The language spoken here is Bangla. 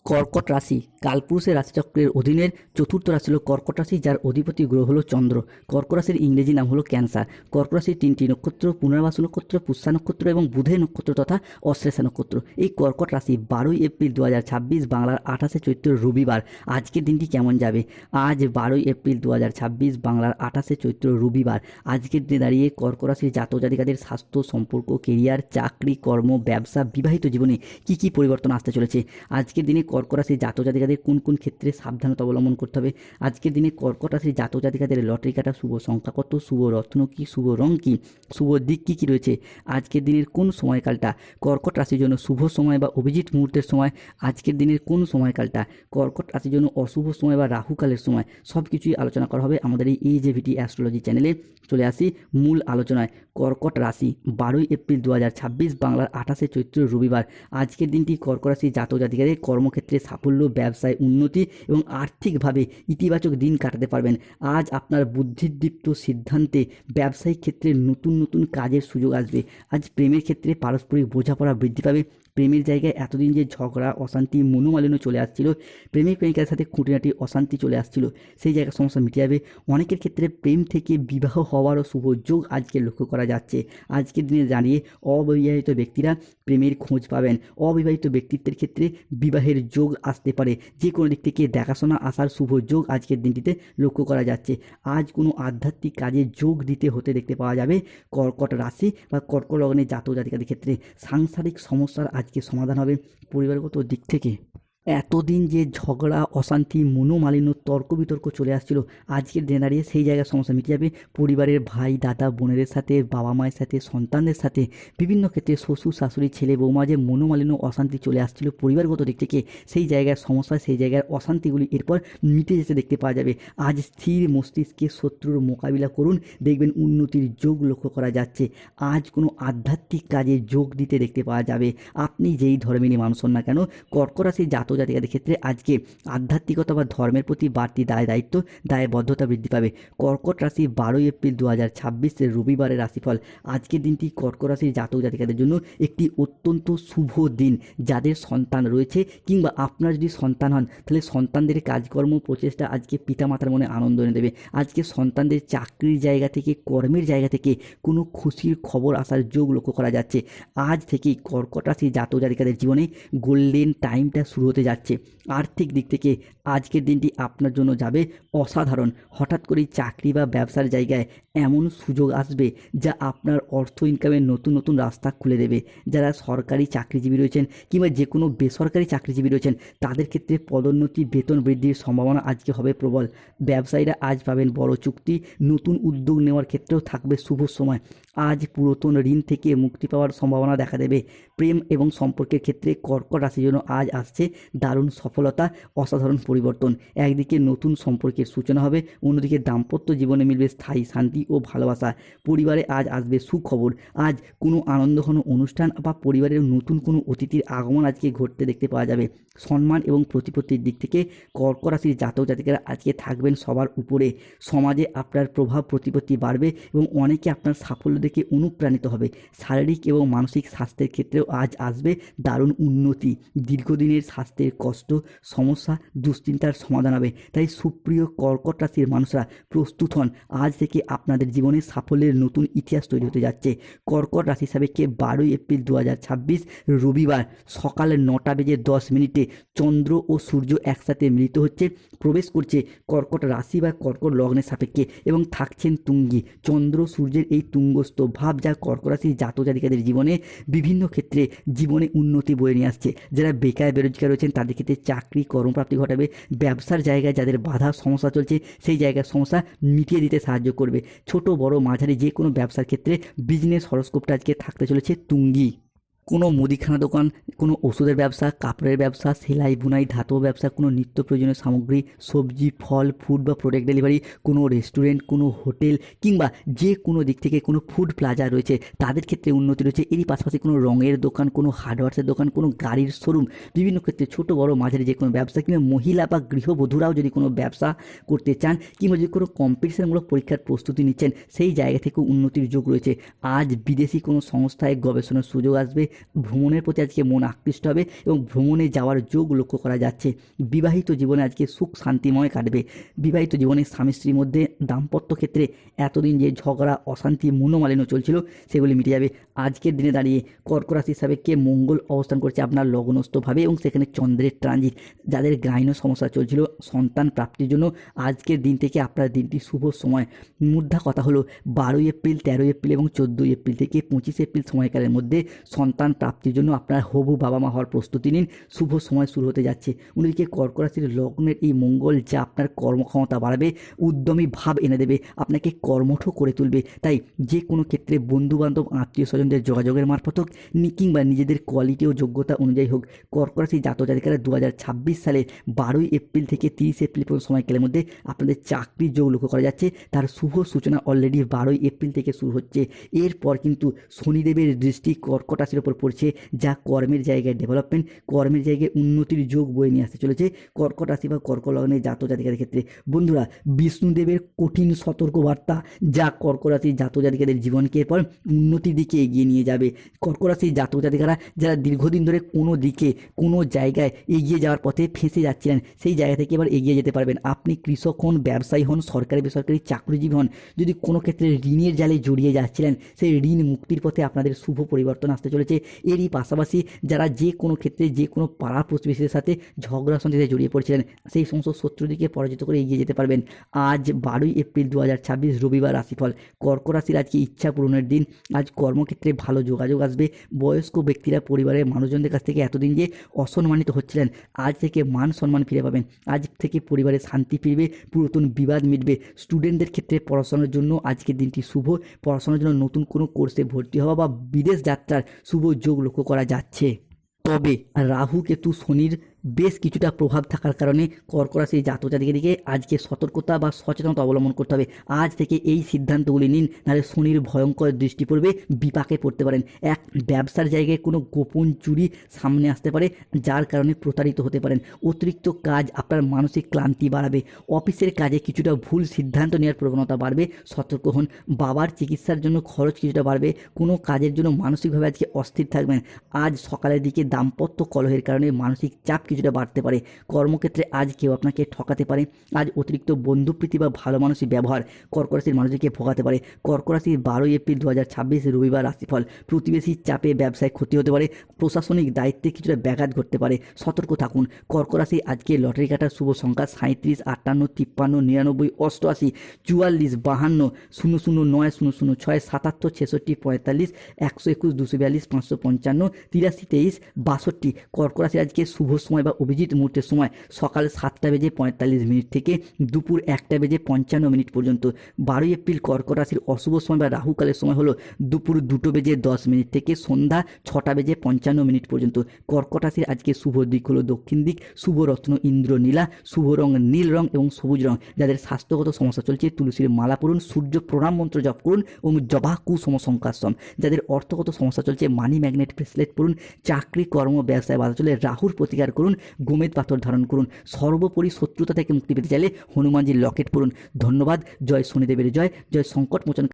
কর্কট রাশি কালপুরুষের রাশিচক্রের অধীনের চতুর্থ রাশি হলো কর্কট রাশি, যার অধিপতি গ্রহ হলো চন্দ্র। কর্কট রাশির ইংরেজি নাম হলো ক্যান্সার। কর্কট রাশির তিনটি নক্ষত্র পুনর্বাসু নক্ষত্র, পুষ্যা নক্ষত্র এবং বুধের নক্ষত্র তথা অশ্লেষা নক্ষত্র। এই কর্কট রাশি 12ই এপ্রিল 2026 বাংলার 28শে চৈত্র রবিবার আজকের দিনটি কেমন যাবে। আজ 12ই এপ্রিল 2026 বাংলার 28শে চৈত্র রবিবার আজকের দিনে দাঁড়িয়ে কর্কট রাশির জাতক জাতিকাদের স্বাস্থ্য, সম্পর্ক, কেরিয়ার, চাকরি, কর্ম, ব্যবসা, বিবাহিত জীবনে কী কী পরিবর্তন আসতে চলেছে। আজকের দিনে কর্কট রাশির জাতক জাতিকাদের কোন কোন ক্ষেত্রে সাবধানতা অবলম্বন করতে হবে। আজকের দিনে কর্কট রাশির জাতক জাতিকাদের লটারি কাটা শুভ সংখ্যা কত, শুভ রত্ন কী, শুভ রং কী, শুভ দিক কী কী রয়েছে। আজকের দিনের কোন সময়কালটা কর্কট রাশির জন্য শুভ সময় বা অভিজিৎ মুহূর্তের সময়। আজকের দিনের কোন সময়কালটা কর্কট রাশির জন্য অশুভ সময় বা রাহুকালের সময়। সব কিছুই আলোচনা করা হবে আমাদের এই জেভিটি অ্যাস্ট্রোলজি চ্যানেলে। চলে আসি মূল আলোচনায়। কর্কট রাশি 12ই এপ্রিল 2026 বাংলার 28শে চৈত্র রবিবার আজকের দিনটি কর্কট রাশির জাতক জাতিকাদের কর্মক্ষেত্রে সাফল্য, ব্যবসায় উন্নতি এবং আর্থিকভাবে ইতিবাচক দিন কাটাতে পারবেন। আজ আপনার বুদ্ধিদীপ্ত সিদ্ধান্তে ব্যবসায়িক ক্ষেত্রে নতুন নতুন কাজের সুযোগ আসবে। আজ প্রেমের ক্ষেত্রে পারস্পরিক বোঝাপড়া বৃদ্ধি পাবে। প্রেমের জায়গায় এতদিন যে ঝগড়া, অশান্তি, মনোমালিন্য চলে আসছিল, প্রেমিক প্রেমিকার সাথে খুঁটিনাটি অশান্তি চলে আসছিল, সেই জায়গার সমস্যা মিটে যাবে। অনেকের ক্ষেত্রে প্রেম থেকে বিবাহ হওয়ারও শুভ যোগ আজকে লক্ষ্য করা যাচ্ছে। আজকের দিনে দাঁড়িয়ে অবিবাহিত ব্যক্তিরা প্রেমের খোঁজ পাবেন। অবিবাহিত ব্যক্তিত্বের ক্ষেত্রে বিবাহের যোগ আসতে পারে। যে কোনো দিক থেকে দেখাশোনা আসার শুভ যোগ আজকের দিনটিতে লক্ষ্য করা যাচ্ছে। আজ কোনো আধ্যাত্মিক কাজে যোগ দিতে হতে দেখতে পাওয়া যাবে কর্কট রাশি বা কর্কট লগ্নের জাতক জাতিকাদের ক্ষেত্রে। সাংসারিক সমস্যার আজকে সমাধান হবে। পরিবারগত দিক থেকে এতদিন যে ঝগড়া, অশান্তি, মনোমালিন্য, তর্ক বিতর্ক চলে আসছিল, আজকের দিনে দাঁড়িয়ে সেই জায়গার সমস্যা মিটে যাবে। পরিবারের ভাই, দাদা, বোনেদের সাথে, বাবা মায়ের সাথে, সন্তানদের সাথে, বিভিন্ন ক্ষেত্রে শ্বশুর শাশুড়ি, ছেলে বৌমা যে মনোমালিন্য, অশান্তি চলে আসছিল পরিবারগত দিক থেকে, সেই জায়গার সমস্যা, সেই জায়গার অশান্তিগুলি এরপর মিটে যেতে দেখতে পাওয়া যাবে। আজ স্থির মস্তিষ্কে শত্রুর মোকাবিলা করুন, দেখবেন উন্নতির যোগ লক্ষ্য করা যাচ্ছে। আজ কোনো আধ্যাত্মিক কাজে যোগ দিতে দেখতে পাওয়া যাবে। আপনি যেই ধর্মেরই মানুষ হন না কেন, কর্কট রাশির জাতক জাতিকাদের ক্ষেত্রে আজকে আধ্যাত্মিকতা বা ধর্মের প্রতি বাড়তি দায়িত্ব, দায়বদ্ধতা বৃদ্ধি পাবে। কর্কট রাশি 12ই এপ্রিল 2026 রবিবারের রাশিফল। আজকের দিনটি কর্কট রাশির জাতক জাতিকাদের জন্য একটি অত্যন্ত শুভ দিন। যাদের সন্তান রয়েছে কিংবা আপনার যদি সন্তান হন, তাহলে সন্তানদের কাজকর্ম প্রচেষ্টা আজকে পিতামাতার মনে আনন্দ এনে দেবে। আজকে সন্তানদের চাকরির জায়গা থেকে, কর্মের জায়গা থেকে কোনো খুশির খবর আসার যোগ লক্ষ্য করা যাচ্ছে। আজ থেকেই কর্কট রাশির জাতক জাতিকাদের জীবনে গোল্ডেন টাইমটা শুরু হতে যাচ্ছে। আর্থিক দিক থেকে আজকের দিনটি আপনার জন্য যাবে অসাধারণ। হঠাৎ করেই চাকরি বা ব্যবসার জায়গায় এমন সুযোগ আসবে যা আপনার অর্থ ইনকামের নতুন নতুন রাস্তা খুলে দেবে। যারা সরকারি চাকরিজীবী রয়েছেন কিংবা যে কোনো বেসরকারি চাকরিজীবী রয়েছেন, তাদের ক্ষেত্রে পদোন্নতি, বেতন বৃদ্ধির সম্ভাবনা আজকে হবে প্রবল। ব্যবসায়ীরা আজ পাবেন বড় চুক্তি। নতুন উদ্যোগ নেওয়ার ক্ষেত্রেও থাকবে শুভ সময়। আজ পুরাতন ঋণ থেকে মুক্তি পাওয়ার সম্ভাবনা দেখা দেবে। প্রেম এবং সম্পর্কের ক্ষেত্রে কর্কট রাশির জন্য আজ আসছে দারুণ সফলতা, অসাধারণ পরিবর্তন। একদিকে নতুন সম্পর্কের সূচনা হবে, অন্যদিকে দাম্পত্য জীবনে মিলবে স্থায়ী শান্তি ও ভালোবাসা। পরিবারে আজ আসবে সুখবর। আজ কোনো আনন্দঘন অনুষ্ঠান বা পরিবারের নতুন কোনো অতিথির আগমন আজকে ঘটতে দেখতে পাওয়া যাবে। সম্মান এবং প্রতিপত্তির দিক থেকে কর্কট রাশির জাতক জাতিকারা আজকে থাকবেন সবার উপরে। সমাজে আপনার প্রভাব প্রতিপত্তি বাড়বে এবং অনেকে আপনার সাফল্য দেখে অনুপ্রাণিত হবে। শারীরিক এবং মানসিক স্বাস্থ্যের ক্ষেত্রেও আজ আসবে দারুণ উন্নতি। দীর্ঘদিনের স্বাস্থ্যের কষ্ট, সমস্যা, দুশ্চিন্তার সমাধান হবে। তাই সুপ্রিয় কর্কট রাশির মানুষরা প্রস্তুত হন। আজ থেকে আপনাদের জীবনে সাফল্যের নতুন ইতিহাস তৈরি হতে যাচ্ছে। কর্কট রাশি সাপেক্ষে 12ই এপ্রিল 2026 রবিবার সকাল 9:10 চন্দ্র ও সূর্য একসাথে মিলিত হচ্ছে, প্রবেশ করছে কর্কট রাশি বা কর্কট লগ্নের সাপেক্ষে এবং থাকছেন তুঙ্গি। চন্দ্র সূর্যের এই তুঙ্গস্থ ভাব যা কর্কট রাশির জাতক জাতিকাদের জীবনে বিভিন্ন ক্ষেত্রে জীবনে উন্নতি বয়ে নিয়ে আসছে। যারা বেকার বেরোজগার রয়েছেন তাদের ক্ষেত্রে চাকরি কর্মপ্রাপ্তি ঘটাবে। ব্যবসার জায়গায় যাদের বাধা সমস্যা চলছে, সেই জায়গার সমস্যা মিটিয়ে দিতে সাহায্য করবে। ছোট বড় মাঝারি যে কোনো ব্যবসার ক্ষেত্রে বিজনেস হরস্কোপটা আজকে থাকতে চলেছে তুঙ্গি। কোনো মুদিখানা দোকান, কোনো ওষুধের ব্যবসা, কাপড়ের ব্যবসা, সেলাই বুনাই, ধাতব ব্যবসা, কোনো নিত্য প্রয়োজনীয় সামগ্রী, সবজি, ফল, ফুড বা প্রোডাক্ট ডেলিভারি, কোনো রেস্টুরেন্ট, কোনো হোটেল কিংবা যে কোনো দিক থেকে কোনো ফুড প্লাজা রয়েছে, তাদের ক্ষেত্রে উন্নতি রয়েছে। এরই পাশাপাশি কোনো রঙের দোকান, কোনো হার্ডওয়্যার্সের দোকান, কোনো গাড়ির শোরুম, বিভিন্ন ক্ষেত্রে ছোট বড় মাঝারি যে কোনো ব্যবসা কিংবা মহিলা বা গৃহবধূরাও যদি কোনো ব্যবসা করতে চান কিংবা যদি কোনো কম্পিটিশনমূলক পরীক্ষার প্রস্তুতি নিচ্ছেন, সেই জায়গা থেকেও উন্নতির যোগ রয়েছে। আজ বিদেশি কোনো সংস্থায় গবেষণার সুযোগ আসবে। ভ্রমণের প্রতি আজকে মন আকৃষ্ট হবে এবং ভ্রমণে যাওয়ার যোগ লক্ষ্য করা যাচ্ছে। বিবাহিত জীবনে আজকে সুখ শান্তিময় কাটবে। বিবাহিত জীবনে স্বামী স্ত্রীর মধ্যে দাম্পত্য ক্ষেত্রে এতদিন যে ঝগড়া অশান্তি মনোমালিন্য চলছিল সেগুলি মিটে যাবে। আজকের দিনে দাঁড়িয়ে কর্ক রাশি হিসাবে কে মঙ্গল অবস্থান করছে আপনার লগ্নস্থভাবে এবং সেখানে চন্দ্রের ট্রানজিট। যাদের গাইনো সমস্যা চলছিল সন্তান প্রাপ্তির জন্য আজকের দিন থেকে আপনার দিনটি শুভ সময়। মুদ্রা কথা হলো 12 এপ্রিল, 13 এপ্রিল এবং 14 এপ্রিল থেকে 25 এপ্রিল সময়কালের মধ্যে সন্তান প্রাপ্তির জন্য আপনার হবু বাবা মা হওয়ার প্রস্তুতি নিন। শুভ সময় শুরু হতে যাচ্ছে। অন্যদিকে কর্ক রাশির লগ্নের এই মঙ্গল যা আপনার কর্মক্ষমতা বাড়াবে, উদ্যমী ভাব এনে দেবে, আপনাকে কর্মঠ করে তুলবে। তাই যে কোনো ক্ষেত্রে বন্ধুবান্ধব আত্মীয় স্বজনদের যোগাযোগের মারফত হোক কিংবা নিজেদের কোয়ালিটি ও যোগ্যতা অনুযায়ী হোক, কর্ক রাশি জাতক জাতিকারা 2026 সালের 12 এপ্রিল থেকে 30 এপ্রিল পর্যন্ত সময়কালের মধ্যে আপনাদের চাকরির যোগ লক্ষ্য করা যাচ্ছে। তার শুভ সূচনা অলরেডি 12 এপ্রিল থেকে শুরু হচ্ছে। এরপর কিন্তু শনিদেবের দৃষ্টি কর্কট রাশির ওপর পড়ছে, যা কর্মের জায়গায় ডেভেলপমেন্ট, কর্মের জায়গায় উন্নতির যোগ বয়ে নিয়ে আসতে চলেছে কর্কট রাশি বা কর্ক লগ্নের জাতক জাতিকাদের ক্ষেত্রে। বন্ধুরা, বিষ্ণুদেবের কঠিন সতর্কবার্তা যা কর্ক রাশির জাতক জাতিকাদের জীবনকে এরপর উন্নতির দিকে এগিয়ে নিয়ে যাবে। কর্ক রাশির জাতক জাতিকারা যারা দীর্ঘদিন ধরে কোনো দিকে কোনো জায়গায় এগিয়ে যাওয়ার পথে ফেঁসে যাচ্ছিলেন, সেই জায়গা থেকে এবার এগিয়ে যেতে পারবেন। আপনি কৃষক হন, ব্যবসায়ী হন, সরকারি বেসরকারি চাকরিজীবী হন, যদি কোনো ক্ষেত্রে ঋণের জালে জড়িয়ে যাচ্ছিলেন, সেই ঋণ মুক্তির পথে আপনাদের শুভ পরিবর্তন আসতে চলেছে। এরই পাশাপাশি যারা যে কোনো ক্ষেত্রে যে কোনো পাড়া প্রতিবেশীদের সাথে ঝগড়া সন্ধিতে জড়িয়ে পড়ছিলেন, সেই সমস্ত শত্রুদিকে পরাজিত করে এগিয়ে যেতে পারবেন। আজ 12 এপ্রিল 2026 রবিবার রাশিফল। কর্ক রাশির আজকে ইচ্ছা পূরণের দিন। আজ কর্মক্ষেত্রে ভালো যোগাযোগ আসবে। বয়স্ক ব্যক্তিরা পরিবারের মানুষজনদের কাছ থেকে এতদিন যে অসম্মানিত হচ্ছিলেন, আজ থেকে মান সম্মান ফিরে পাবেন। আজ থেকে পরিবারে শান্তি ফিরবে, পুরাতন বিবাদ মিটবে। স্টুডেন্টদের ক্ষেত্রে পড়াশোনার জন্য আজকের দিনটি শুভ। পড়াশোনার জন্য নতুন কোনো কোর্সে ভর্তি হওয়া বা বিদেশ যাত্রার শুভ যোগ লক্ষ্য করা যাচ্ছে। তবে রাহু কেতু শনির বেশ কিছুটা প্রভাব থাকার কারণে কর্ক রাশির জাতক জাতিকাদেরকে আজকে সতর্কতা বা সচেতনতা অবলম্বন করতে হবে। আজ থেকে এই সিদ্ধান্তগুলি নিন, নাহলে শনির ভয়ঙ্কর দৃষ্টি পড়বে, বিপাকে পড়তে পারেন। এক, ব্যবসার জায়গায় কোনো গোপন চুরি সামনে আসতে পারে, যার কারণে প্রতারিত হতে পারেন। অতিরিক্ত কাজ আপনার মানসিক ক্লান্তি বাড়াবে। অফিসের কাজে কিছুটা ভুল সিদ্ধান্ত নেওয়ার প্রবণতা বাড়বে, সতর্ক হন। বাবার চিকিৎসার জন্য খরচ কিছুটা বাড়বে। কোনো কাজের জন্য মানসিকভাবে আজকে অস্থির থাকবেন। আজ সকালের দিকে দাম্পত্য কলহের কারণে মানসিক চাপ কিছুটা বাড়তে পারে। কর্মক্ষেত্রে আজ কেউ আপনাকে ঠকাতে পারে। আজ অতিরিক্ত বন্ধুপ্রীতি বা ভালো মানুষের ব্যবহার কর্ক রাশির মানুষকে ভোগাতে পারে। কর্ক রাশির 12 এপ্রিল 2026 রবিবার রাশিফল। প্রতিবেশীর চাপে ব্যবসায় ক্ষতি হতে পারে। প্রশাসনিক দায়িত্বে কিছুটা ব্যাঘাত ঘটতে পারে, সতর্ক থাকুন। কর্ক রাশি আজকে লটারি কাটার শুভ সংখ্যা 37, 58, 53, 99, 88, 44, 52, 00, 9, 00, 6, 77, 66, 45, 121, 242, 555, 83, 23, 62। কর্ক রাশি আজকে শুভ সময় বা অভিজিৎ মুহূর্তের সময় সকাল 7:45 থেকে দুপুর 1:55 পর্যন্ত। 12 এপ্রিল কর্ক রাশির অশুভ সময় বা রাহুকালের সময় হলো দুপুর 2:10 থেকে সন্ধ্যা 6:55 পর্যন্ত। কর্কট রাশির আজকে শুভ দিক হলো দক্ষিণ দিক। শুভ রত্ন ইন্দ্রনীলা, শুভ রং নীল রং এবং সবুজ রং। যাদের স্বাস্থ্যগত সমস্যা চলছে তুলসীর মালা পড়ুন, সূর্য প্রণাম মন্ত্র জপ করুন এবং জবা কুসুম সংকাশম। যাদের অর্থগত সমস্যা চলছে মানি ম্যাগনেট ব্রেসলেট পড়ুন। চাকরি কর্ম ব্যবসায় বাধা চলে রাহুর প্রতিকার করুন, গোমেদ পাথর ধারণ করুন। সর্বোপরি শত্রুতা থেকে মুক্তি পেতে চাইলে হনুমানজির লকেট পড়ুন। ধন্যবাদ। জয় শনিদেবের জয়, জয় সংকট মোচন।